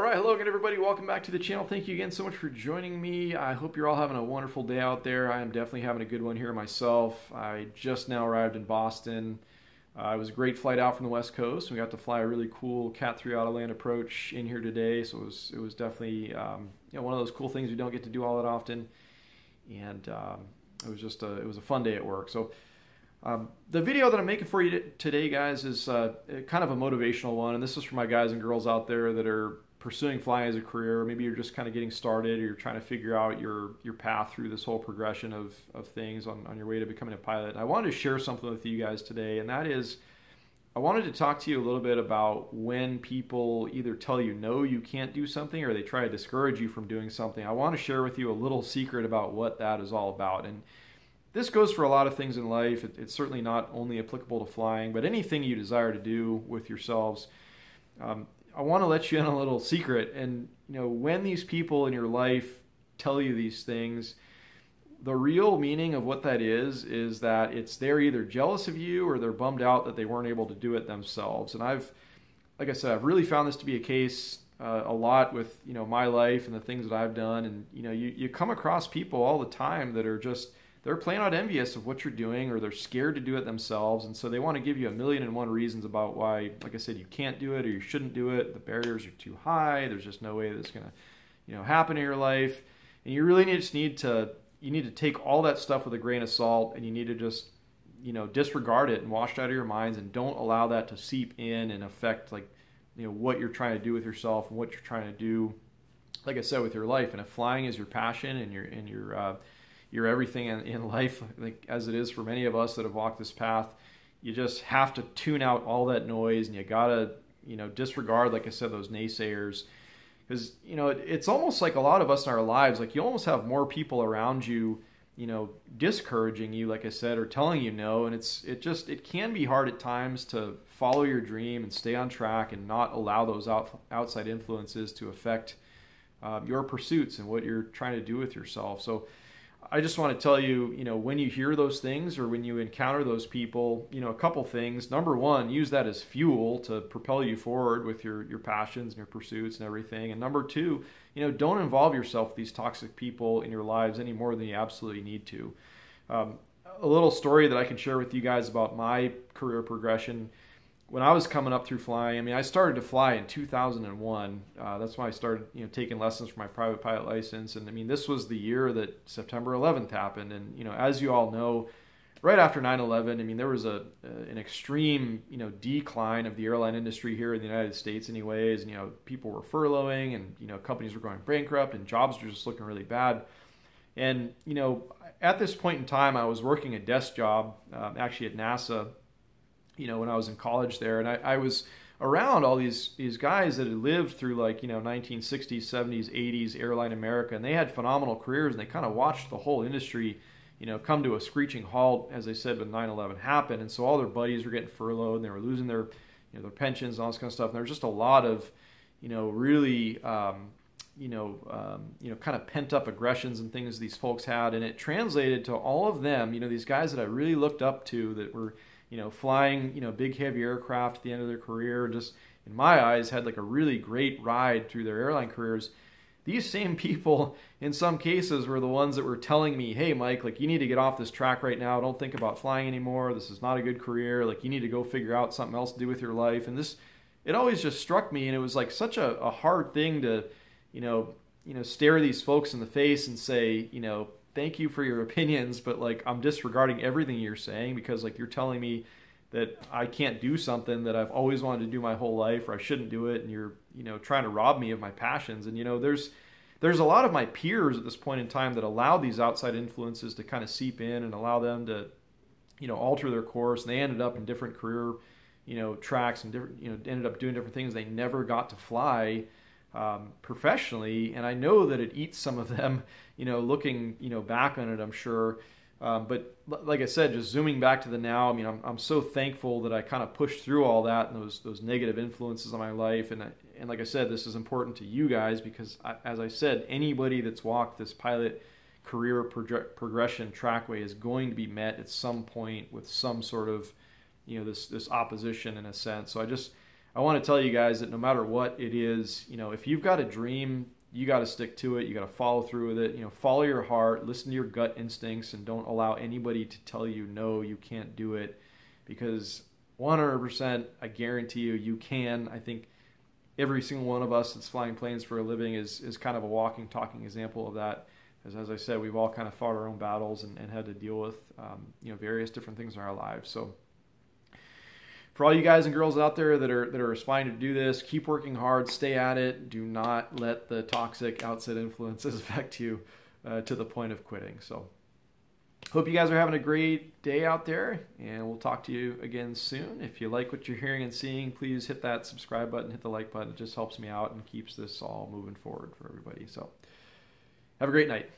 right, hello again, everybody. Welcome back to the channel. Thank you again so much for joining me. I hope you're all having a wonderful day out there. I am definitely having a good one here myself. I just now arrived in Boston. It was a great flight out from the West Coast. We got to fly a really cool Cat 3 Autoland approach in here today, so it was definitely one of those cool things we don't get to do all that often. And it was just it was a fun day at work. So the video that I'm making for you today, guys, is kind of a motivational one, and this is for my guys and girls out there that are pursuing flying as a career. Maybe you're just kind of getting started, or you're trying to figure out your path through this whole progression of things on your way to becoming a pilot. And I wanted to share something with you guys today, and that is I wanted to talk to you a little bit about when people either tell you no, you can't do something, or they try to discourage you from doing something. I want to share with you a little secret about what that is all about. And this goes for a lot of things in life. It's certainly not only applicable to flying, but anything you desire to do with yourselves. I want to let you in a little secret. And when these people in your life tell you these things, the real meaning of what that is that they're either jealous of you or they're bummed out that they weren't able to do it themselves. And like I said, I've really found this to be a case a lot with my life and the things that I've done. And you come across people all the time that are just, they're plain out envious of what you're doing, or they're scared to do it themselves, and so they want to give you a million and one reasons about why, like I said, you can't do it or you shouldn't do it. The barriers are too high. There's just no way that's going to happen in your life. And you really need to take all that stuff with a grain of salt, and you need to just disregard it and wash it out of your minds, and don't allow that to seep in and affect what you're trying to do with yourself and what you're trying to do, like I said, with your life. And if flying is your passion and your everything in life, like as it is for many of us that have walked this path, you just have to tune out all that noise, and you gotta disregard, like I said, those naysayers. Because it's almost like a lot of us in our lives, like you almost have more people around you discouraging you, like I said, or telling you no. And it can be hard at times to follow your dream and stay on track and not allow those outside influences to affect your pursuits and what you're trying to do with yourself. So I just want to tell you, when you hear those things or when you encounter those people, a couple things. Number one, use that as fuel to propel you forward with your passions and your pursuits and everything. And number two, don't involve yourself with these toxic people in your lives any more than you absolutely need to. A little story that I can share with you guys about my career progression. When I was coming up through flying, I started to fly in 2001. That's when I started, taking lessons for my private pilot license. And this was the year that September 11th happened. And as you all know, right after 9/11, there was an extreme, decline of the airline industry here in the United States, anyways. And people were furloughing, and companies were going bankrupt, and jobs were just looking really bad. And at this point in time, I was working a desk job, actually at NASA. When I was in college there, and I was around all these guys that had lived through 1960s, 70s, 80s airline America, and they had phenomenal careers, and they kind of watched the whole industry, come to a screeching halt, as I said, when 9/11 happened. And so all their buddies were getting furloughed, and they were losing their, their pensions and all this kind of stuff. And there was just a lot of, really, kind of pent up aggressions and things these folks had, and it translated to all of them, these guys that I really looked up to that were flying, big heavy aircraft at the end of their career, just in my eyes had a really great ride through their airline careers. These same people, in some cases, were the ones that were telling me, hey, Mike, you need to get off this track right now. Don't think about flying anymore. This is not a good career. You need to go figure out something else to do with your life. And it always just struck me, and it was such a hard thing to, stare these folks in the face and say, thank you for your opinions, but I'm disregarding everything you're saying, because you're telling me that I can't do something that I've always wanted to do my whole life, or I shouldn't do it, and you're trying to rob me of my passions. And there's a lot of my peers at this point in time that allow these outside influences to kind of seep in and allow them to alter their course, and they ended up in different career tracks and different ended up doing different things. They never got to fly professionally, and I know that it eats some of them, looking, back on it, I'm sure. But like I said, just zooming back to the now, I'm so thankful that I kind of pushed through all that and those negative influences on my life. And like I said, this is important to you guys, because as I said, anybody that's walked this pilot career progression trackway is going to be met at some point with some sort of, this opposition in a sense. So I want to tell you guys that no matter what it is, if you've got a dream, you got to stick to it. You got to follow through with it. Follow your heart, listen to your gut instincts, and don't allow anybody to tell you, no, you can't do it, because 100%, I guarantee you, you can. I think every single one of us that's flying planes for a living is kind of a walking, talking example of that. As I said, we've all kind of fought our own battles and had to deal with various different things in our lives. So for all you guys and girls out there that are aspiring to do this, keep working hard, stay at it. Do not let the toxic outside influences affect you to the point of quitting. So hope you guys are having a great day out there, and we'll talk to you again soon. If you like what you're hearing and seeing, please hit that subscribe button, hit the like button. It just helps me out and keeps this all moving forward for everybody. So have a great night.